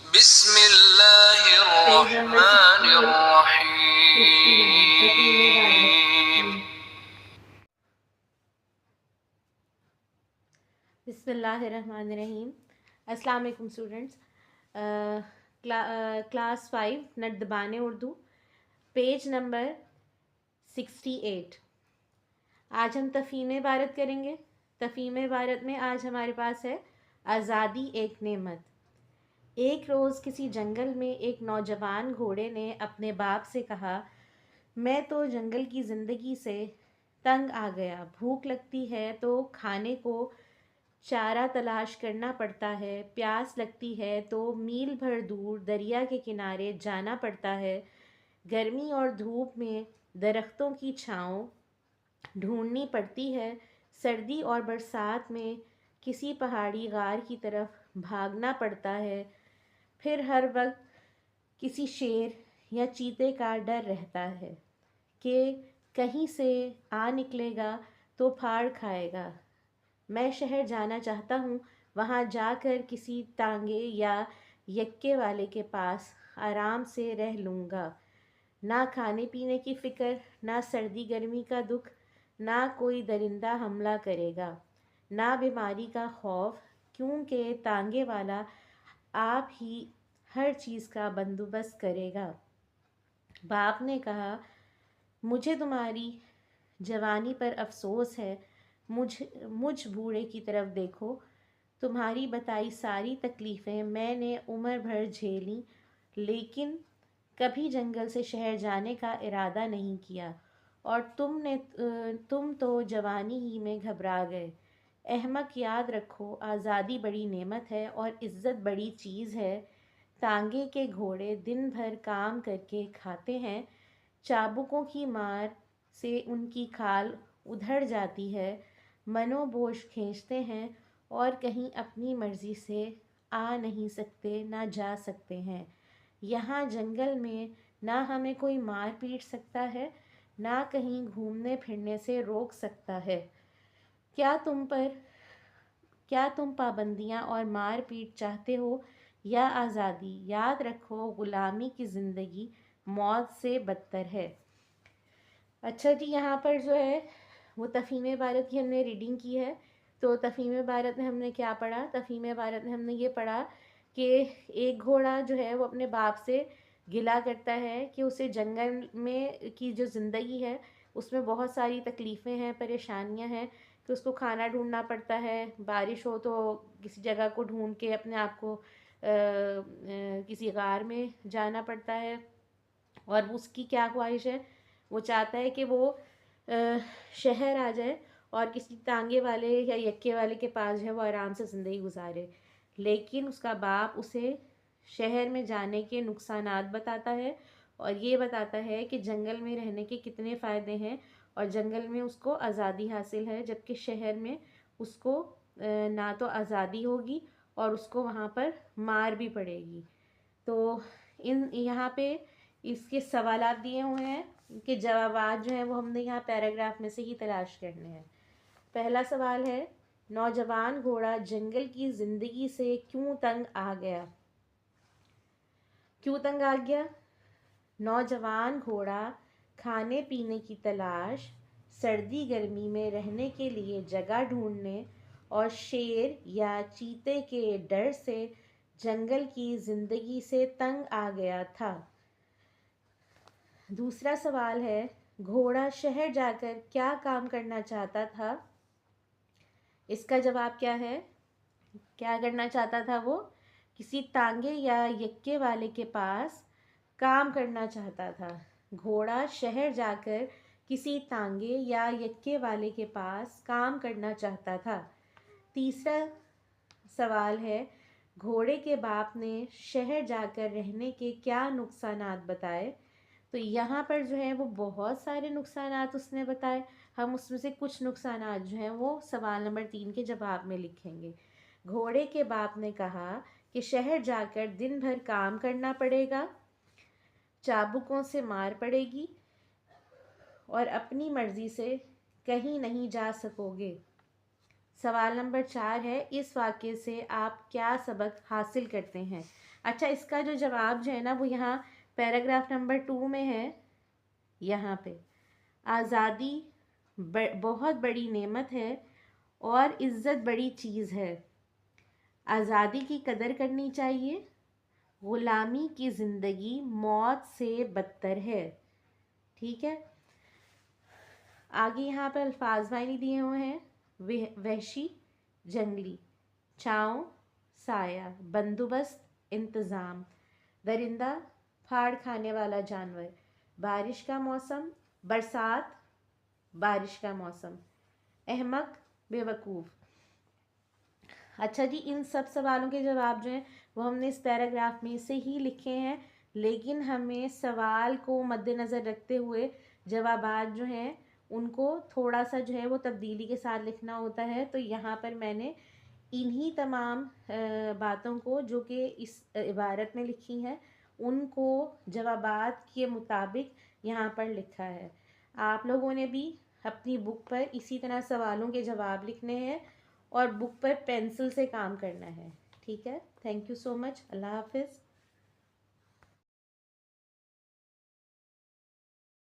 Page number 68। बिस्मिल्लाहिर्रहमानिर्रहीम। अस्सलाम वालेकुम स्टूडेंट्स। क्लास 5 नदबाने उर्दू, पेज नंबर 68। आज हम तफ़हीम इबारत करेंगे। तफ़हीम इबारत में आज हमारे पास है आज़ादी एक नेमत। एक रोज़ किसी जंगल में एक नौजवान घोड़े ने अपने बाप से कहा, मैं तो जंगल की ज़िंदगी से तंग आ गया। भूख लगती है तो खाने को चारा तलाश करना पड़ता है, प्यास लगती है तो मील भर दूर दरिया के किनारे जाना पड़ता है, गर्मी और धूप में दरख्तों की छाँव ढूंढनी पड़ती है, सर्दी और बरसात में किसी पहाड़ी गार की तरफ भागना पड़ता है, फिर हर वक्त किसी शेर या चीते का डर रहता है कि कहीं से आ निकलेगा तो फाड़ खाएगा। मैं शहर जाना चाहता हूँ, वहाँ जाकर किसी तांगे या यक्के वाले के पास आराम से रह लूँगा। ना खाने पीने की फ़िक्र, ना सर्दी गर्मी का दुख, ना कोई दरिंदा हमला करेगा, ना बीमारी का खौफ, क्योंकि तांगे वाला आप ही हर चीज़ का बंदोबस्त करेगा। बाप ने कहा, मुझे तुम्हारी जवानी पर अफसोस है। मुझ बूढ़े की तरफ देखो। तुम्हारी बताई सारी तकलीफ़ें मैंने उम्र भर झेली, लेकिन कभी जंगल से शहर जाने का इरादा नहीं किया, और तुम तो जवानी ही में घबरा गए। अहमक, याद रखो, आज़ादी बड़ी नेमत है और इज़्ज़त बड़ी चीज़ है। तांगे के घोड़े दिन भर काम करके खाते हैं, चाबुकों की मार से उनकी खाल उधड़ जाती है, मनोबोझ खींचते हैं और कहीं अपनी मर्ज़ी से आ नहीं सकते, ना जा सकते हैं। यहाँ जंगल में ना हमें कोई मार पीट सकता है, ना कहीं घूमने फिरने से रोक सकता है। क्या तुम पर क्या तुम पाबंदियाँ और मार पीट चाहते हो या आज़ादी? याद रखो, ग़ुलामी की ज़िंदगी मौत से बदतर है। अच्छा जी, यहाँ पर जो है वो तफ़हीम इबारत की हमने रीडिंग की है। तो तफ़हीम इबारत में हमने क्या पढ़ा? तफ़हीम इबारत में हमने ये पढ़ा कि एक घोड़ा जो है वो अपने बाप से गिला करता है कि उसे जंगल में की जो ज़िंदगी है उसमें बहुत सारी तकलीफ़ें हैं, परेशानियाँ हैं, कि उसको खाना ढूंढना पड़ता है, बारिश हो तो किसी जगह को ढूंढ के अपने आप को किसी गार में जाना पड़ता है। और उसकी क्या ख्वाहिश है? वो चाहता है कि वो शहर आ जाए और किसी तांगे वाले या यक्के वाले के पास जो है वो आराम से ज़िंदगी गुजारे। लेकिन उसका बाप उसे शहर में जाने के नुकसानात बताता है और ये बताता है कि जंगल में रहने के कितने फ़ायदे हैं, और जंगल में उसको आज़ादी हासिल है, जबकि शहर में उसको ना तो आज़ादी होगी और उसको वहाँ पर मार भी पड़ेगी। तो इन यहाँ पे इसके सवालात दिए हुए हैं, इनके जवाबात जो हैं वो हमने यहाँ पैराग्राफ में से ही तलाश करने हैं। पहला सवाल है, नौजवान घोड़ा जंगल की ज़िंदगी से क्यों तंग आ गया? क्यों तंग आ गया? नौजवान घोड़ा खाने पीने की तलाश, सर्दी गर्मी में रहने के लिए जगह ढूंढने और शेर या चीते के डर से जंगल की ज़िंदगी से तंग आ गया था। दूसरा सवाल है, घोड़ा शहर जाकर क्या काम करना चाहता था? इसका जवाब क्या है? क्या करना चाहता था वो? किसी तांगे या यक्के वाले के पास काम करना चाहता था। घोड़ा शहर जाकर किसी तांगे या यक्के वाले के पास काम करना चाहता था। तीसरा सवाल है, घोड़े के बाप ने शहर जाकर रहने के क्या नुकसानात बताए? तो यहाँ पर जो है वो बहुत सारे नुकसानात उसने बताए। हम उसमें से कुछ नुकसानात जो हैं वो सवाल नंबर 3 के जवाब में लिखेंगे। घोड़े के बाप ने कहा कि शहर जाकर दिन भर काम करना पड़ेगा, चाबुकों से मार पड़ेगी और अपनी मर्जी से कहीं नहीं जा सकोगे। सवाल नंबर 4 है, इस वाक्य से आप क्या सबक हासिल करते हैं। अच्छा, इसका जो जवाब जो है ना वो यहाँ पैराग्राफ नंबर 2 में है। यहाँ पे आज़ादी बहुत बड़ी नेमत है और इज़्ज़त बड़ी चीज़ है। आज़ादी की कदर करनी चाहिए। ग़ुलामी की ज़िंदगी मौत से बदतर है। ठीक है, आगे यहाँ पर अल्फाज मायने दिए हुए हैं। वहशी, जंगली, छाँव, साया, बंदोबस्त, इंतज़ाम, दरिंदा, फाड़ खाने वाला जानवर, बारिश का मौसम, बरसात, बारिश का मौसम, अहमक, बेवकूफ़। अच्छा जी, इन सब सवालों के जवाब जो हैं वो हमने इस पैराग्राफ में से ही लिखे हैं, लेकिन हमें सवाल को मद्देनज़र रखते हुए जवाबात जो हैं उनको थोड़ा सा जो है वो तब्दीली के साथ लिखना होता है। तो यहाँ पर मैंने इन्हीं तमाम बातों को जो कि इस इबारत में लिखी हैं उनको जवाबात के मुताबिक यहाँ पर लिखा है। आप लोगों ने भी अपनी बुक पर इसी तरह सवालों के जवाब लिखने हैं और बुक पर पेंसिल से काम करना है। ठीक है, थैंक यू सो मच। अल्लाह हाफिज़।